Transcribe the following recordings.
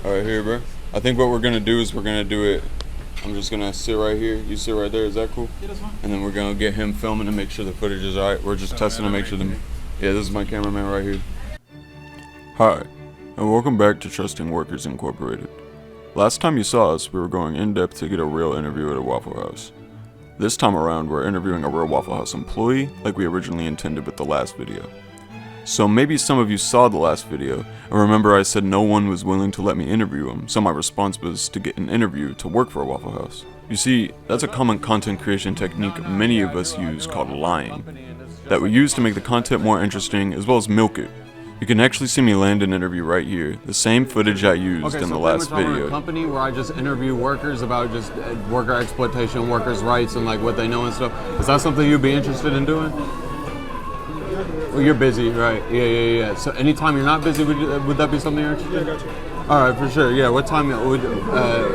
All right, here, bro. I think what we're gonna do is we're gonna do it. I'm just gonna sit right here. You sit right there. Is that cool? Yeah, that's fine. And then we're gonna get him filming to make sure the footage is alright. We're just testing to make sure the. Yeah, this is my cameraman right here. Hi, and welcome back to Trusting Workers Incorporated. Last time you saw us, we were going in depth to get a real interview at a Waffle House. This time around, we're interviewing a real Waffle House employee, like we originally intended with the last video. So maybe some of you saw the last video, and remember I said no one was willing to let me interview him, so my response was to get an interview to work for a Waffle House. You see, that's a common content creation technique many of us use called lying, that we use to make the content more interesting as well as milk it. You can actually see me land an interview right here, the same footage I used in the last video. I run a company where I just interview workers about just worker exploitation, workers' rights, and like what they know and stuff. Is that something you'd be interested in doing? Well, you're busy, right? Yeah. So anytime you're not busy, would that be something you're interested in? Yeah, I got you. All right, for sure. Yeah, what time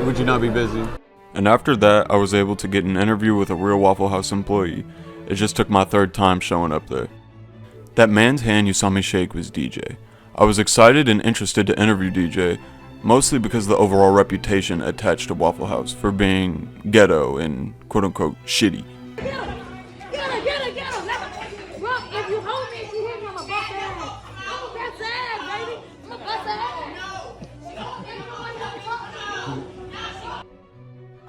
would you not be busy? And after that, I was able to get an interview with a real Waffle House employee. It just took my third time showing up there. That man's hand you saw me shake was DJ. I was excited and interested to interview DJ, mostly because of the overall reputation attached to Waffle House for being ghetto and quote-unquote shitty. Get him! Bro, if you hold me, she hit me, I'm a bust ass. I'm a bust ass, baby. I'm a bust ass.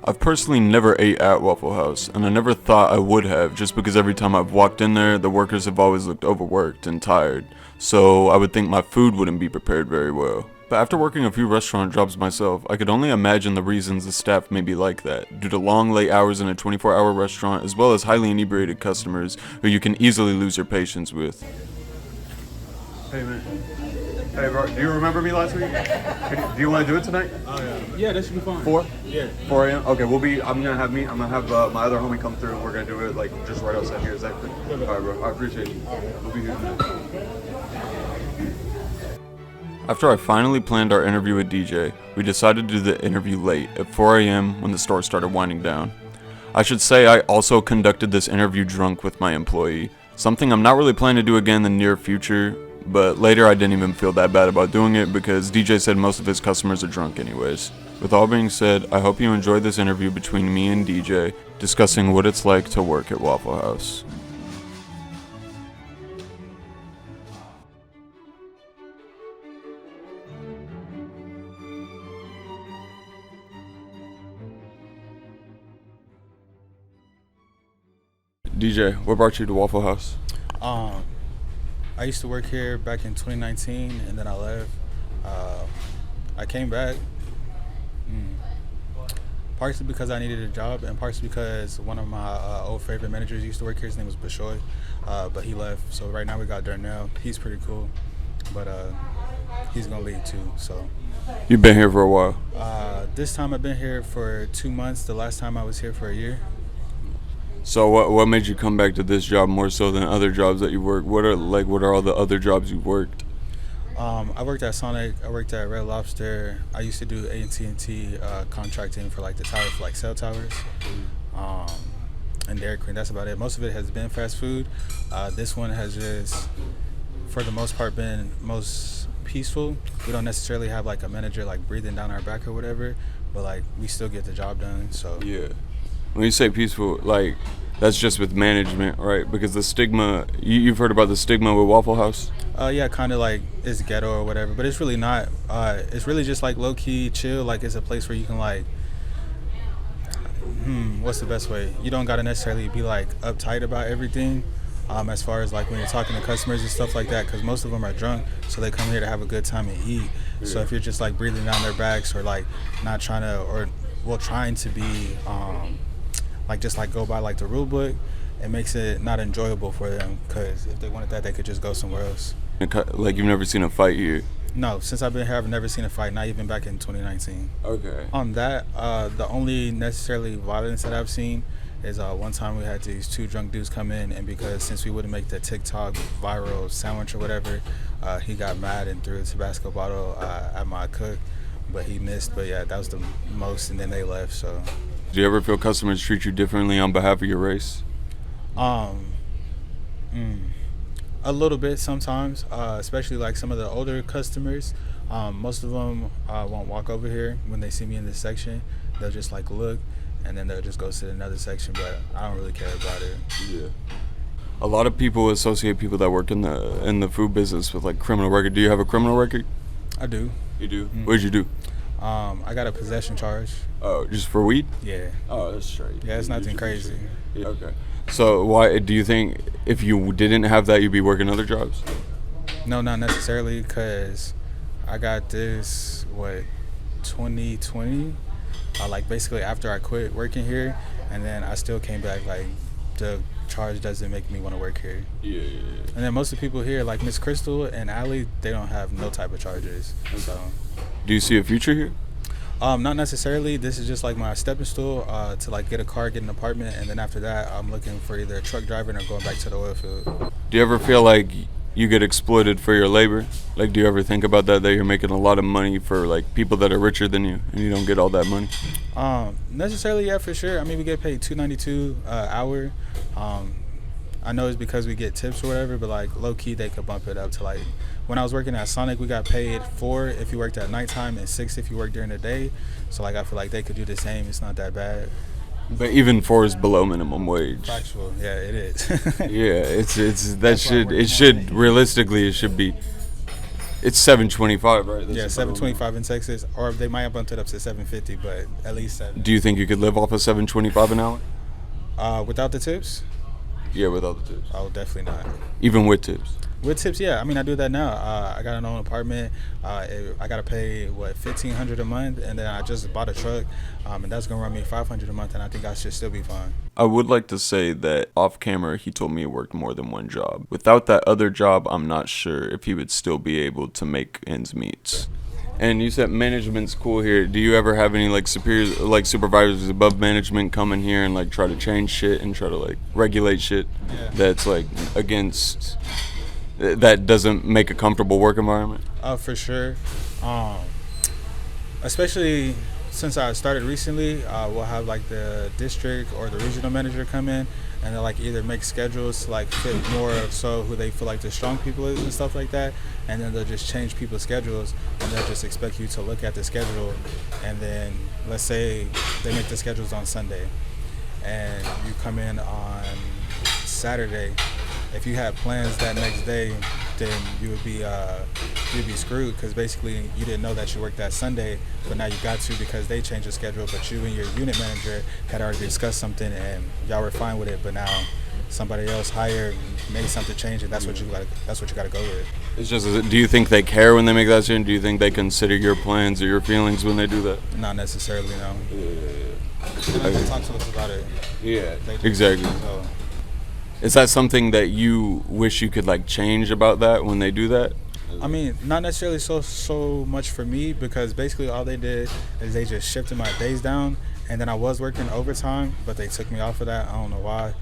I've personally never ate at Waffle House, and I never thought I would have, just because every time I've walked in there, the workers have always looked overworked and tired, so I would think my food wouldn't be prepared very well. But after working a few restaurant jobs myself, I could only imagine the reasons the staff may be like that, due to long late hours in a 24-hour restaurant, as well as highly inebriated customers who you can easily lose your patience with. Hey man. Hey bro, do you remember me last week? Do you want to do it tonight? Yeah, that should be fine. 4? Yeah. 4 a.m. Okay, I'm gonna have my other homie come through, and we're gonna do it like just right outside here. Is that good? All right, bro. I appreciate you. We'll be here tonight. After I finally planned our interview with DJ, we decided to do the interview late, at 4 a.m. when the store started winding down. I should say I also conducted this interview drunk with my employee, something I'm not really planning to do again in the near future, but later I didn't even feel that bad about doing it because DJ said most of his customers are drunk anyways. With all being said, I hope you enjoyed this interview between me and DJ, discussing what it's like to work at Waffle House. DJ, what brought you to Waffle House? I used to work here back in 2019, and then I left. I came back, partially because I needed a job, and partially because one of my old favorite managers used to work here. His name was Bishoy, but he left. So right now we got Darnell. He's pretty cool, but he's gonna leave too. So. You've been here for a while. This time I've been here for 2 months. The last time I was here for a year. So what made you come back to this job more so than other jobs that you worked? What are all the other jobs you've worked? I worked at Sonic. I worked at Red Lobster. I used to do AT&T contracting for like the towers, for like cell towers, and Dairy Queen. That's about it. Most of it has been fast food. This one has just, for the most part, been most peaceful. We don't necessarily have like a manager like breathing down our back or whatever, but like we still get the job done. So yeah. When you say peaceful, like, that's just with management, right? Because the stigma, you've heard about the stigma with Waffle House? Yeah, kind of like it's ghetto or whatever, but it's really not. It's really just like low-key chill. Like it's a place where you can like, what's the best way? You don't got to necessarily be like uptight about everything, as far as like when you're talking to customers and stuff like that, because most of them are drunk, so they come here to have a good time and eat. Yeah. So if you're just like breathing down their backs or like not trying to, or well, trying to be, like just like go by like the rule book, it makes it not enjoyable for them, because if they wanted that, they could just go somewhere else. Like you've never seen a fight here? No, since I've been here, I've never seen a fight, not even back in 2019. Okay. On that, the only necessarily violence that I've seen is one time we had these 2 drunk dudes come in, and because since we wouldn't make the TikTok viral sandwich or whatever, he got mad and threw a Tabasco bottle at my cook, but he missed. But yeah, that was the most, and then they left. So. Do you ever feel customers treat you differently on behalf of your race? A little bit sometimes, especially like some of the older customers. Most of them won't walk over here when they see me in this section. They'll just like look, and then they'll just go to another section. But I don't really care about it. Yeah. A lot of people associate people that work in the food business with like criminal record. Do you have a criminal record? I do. You do. What did you do? I got a possession charge. Oh, just for weed? Yeah. Oh, that's straight. Yeah, it's nothing crazy. Yeah. Okay. So why do you think if you didn't have that, you'd be working other jobs? No, not necessarily, because I got this 2020. Like basically after I quit working here, and then I still came back. Like the charge doesn't make me want to work here. Yeah. And then most of the people here, like Miss Crystal and Allie, they don't have no type of charges. So. Do you see a future here? Not necessarily. This is just like my stepping stool to like get a car, get an apartment, and then after that, I'm looking for either a truck driving or going back to the oil field. Do you ever feel like you get exploited for your labor? Like, do you ever think about that you're making a lot of money for like people that are richer than you, and you don't get all that money? Necessarily, yeah, for sure. I mean, we get paid $2.92 hour. I know it's because we get tips or whatever, but like low key, they could bump it up to like. When I was working at Sonic, we got paid $4 if you worked at nighttime and $6 if you worked during the day. So like I feel like they could do the same. It's not that bad. But even $4 is below minimum wage. Factual, yeah, it is. Yeah, it's that should realistically it should be. It's $7.25, right? That's Yeah, $7.25 in Texas, or they might have bumped it up to $7.50, but at least $7. Do you think you could live off of $7.25 an hour? Without the tips? Yeah, without the tips. Oh, definitely not. Even with tips. With tips, yeah. I mean, I do that now. I got an own apartment. I got to pay $1,500 a month, and then I just bought a truck, and that's gonna run me $500 a month, and I think I should still be fine. I would like to say that off camera, he told me he worked more than one job. Without that other job, I'm not sure if he would still be able to make ends meet. And you said management's cool here. Do you ever have any like superiors, like supervisors above management come in here and like try to change shit and try to like regulate shit that's like against, that doesn't make a comfortable work environment? For sure. Especially since I started recently, we'll have like the district or the regional manager come in, and they'll like either make schedules to like fit more of so who they feel like the strong people is and stuff like that, and then they'll just change people's schedules, and they'll just expect you to look at the schedule, and then let's say they make the schedules on Sunday, and you come in on Saturday. If you had plans that next day, then you'd be screwed, because basically you didn't know that you worked that Sunday, but now you got to because they changed the schedule. But you and your unit manager had already discussed something and y'all were fine with it. But now somebody else hired made something change, and that's what you got to go with. It's just, do you think they care when they make that change? Do you think they consider your plans or your feelings when they do that? Not necessarily, no. Yeah. They talk to us about it. Yeah, exactly. So. Is that something that you wish you could like change about that when they do that? I mean, not necessarily so much for me, because basically all they did is they just shifted my days down, and then I was working overtime, but they took me off of that. I don't know why.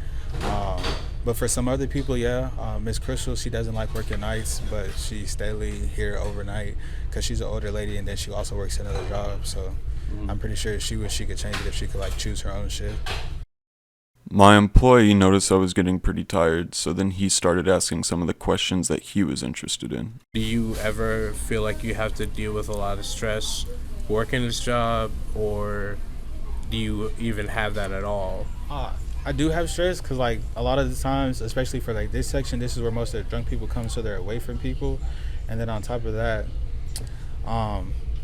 But for some other people, yeah, Miss Crystal, she doesn't like working nights, but she's steadily here overnight because she's an older lady, and then she also works another job. So I'm pretty sure she wish she could change it if she could like choose her own shift. My employee noticed I was getting pretty tired, so then he started asking some of the questions that he was interested in. Do you ever feel like you have to deal with a lot of stress working this job, or do you even have that at all? I do have stress, because like a lot of the times, especially for like this section, this is where most of the drunk people come, so they're away from people. And then on top of that,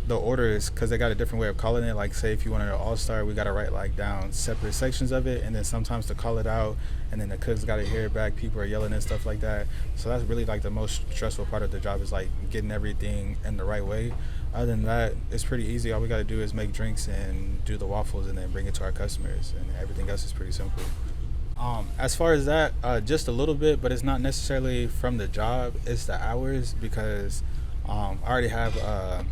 the orders, because they got a different way of calling it. Like say if you wanted an all-star, we got to write like down separate sections of it, and then sometimes to call it out, and then the cooks got to hear it back, people are yelling and stuff like that. So that's really like the most stressful part of the job, is like getting everything in the right way. Other than that, it's pretty easy. All we got to do is make drinks and do the waffles and then bring it to our customers, and everything else is pretty simple. As far as that, just a little bit, but it's not necessarily from the job, it's the hours, because I already have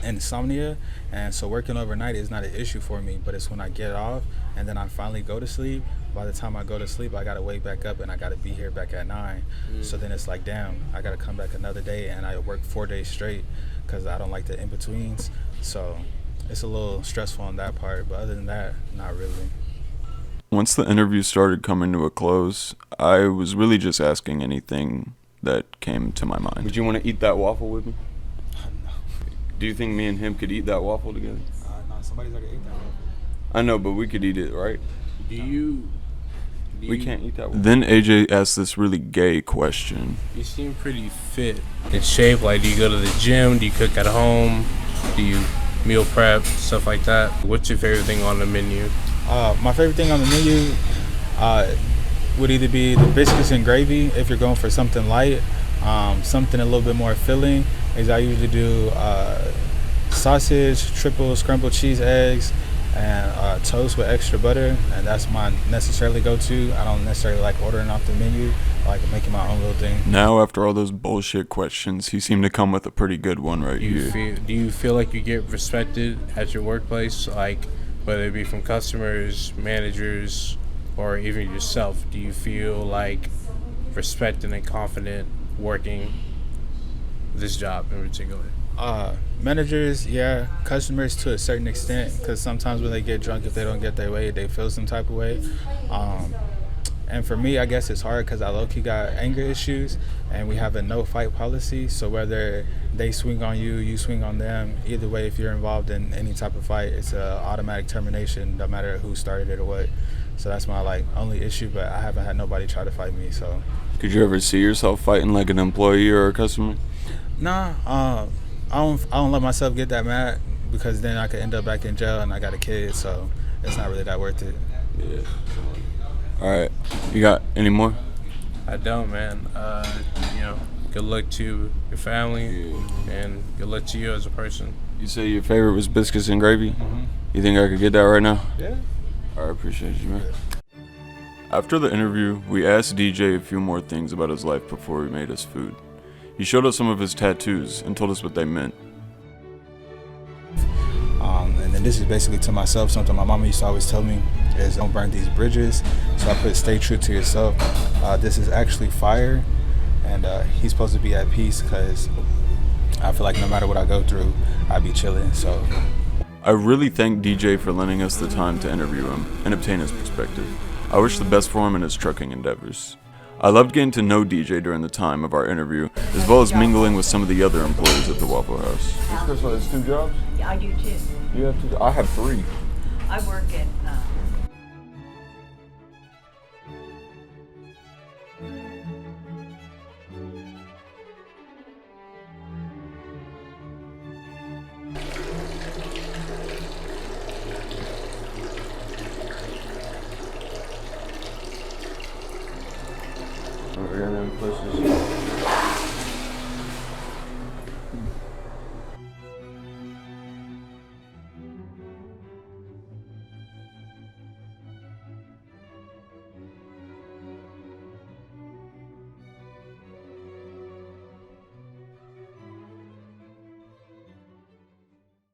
insomnia, and so working overnight is not an issue for me, but it's when I get off and then I finally go to sleep. By the time I go to sleep, I gotta wake back up and I gotta be here back at 9. So then it's like, damn, I gotta come back another day, and I work 4 days straight because I don't like the in-betweens. So it's a little stressful on that part, but other than that, not really. Once the interview started coming to a close, I was really just asking anything that came to my mind. Would you want to eat that waffle with me? Do you think me and him could eat that waffle together? No, somebody's already ate that one. I know, but we could eat it, right? We can't eat that one. Then AJ asked this really gay question. You seem pretty fit in shape. Like, do you go to the gym? Do you cook at home? Do you meal prep? Stuff like that. What's your favorite thing on the menu? My favorite thing on the menu would either be the biscuits and gravy if you're going for something light, something a little bit more filling. Is I usually do sausage, triple scrambled cheese eggs, and toast with extra butter, and that's my necessarily go-to. I don't necessarily like ordering off the menu. I like making my own little thing. Now, after all those bullshit questions, he seemed to come with a pretty good one right here. Do you feel like you get respected at your workplace, like whether it be from customers, managers, or even yourself? Do you feel like respected and confident working this job in particular? Managers, yeah. Customers to a certain extent, because sometimes when they get drunk, if they don't get their way, they feel some type of way. And for me, I guess it's hard because I low-key got anger issues, and we have a no-fight policy. So whether they swing on you, you swing on them, either way, if you're involved in any type of fight, it's an automatic termination, no matter who started it or what. So that's my only issue, but I haven't had nobody try to fight me. So could you ever see yourself fighting like an employee or a customer? Nah, I don't let myself get that mad, because then I could end up back in jail and I got a kid, so it's not really that worth it. Yeah. All right, you got any more? I don't, man. Good luck to your family, and good luck to you as a person. You say your favorite was biscuits and gravy? Mm-hmm. You think I could get that right now? Yeah. I appreciate you, man. After the interview, we asked DJ a few more things about his life before he made us food. He showed us some of his tattoos and told us what they meant. And then this is basically to myself, something my mama used to always tell me, is don't burn these bridges. So I put stay true to yourself. This is actually fire, and he's supposed to be at peace, because I feel like no matter what I go through, I be chilling. So I really thank DJ for lending us the time to interview him and obtain his perspective. I wish the best for him in his trucking endeavors. I loved getting to know DJ during the time of our interview, as well as mingling with some of the other employees at the Waffle House. This person has 2 jobs? Yeah, I do too. You have 2? I have 3. I work at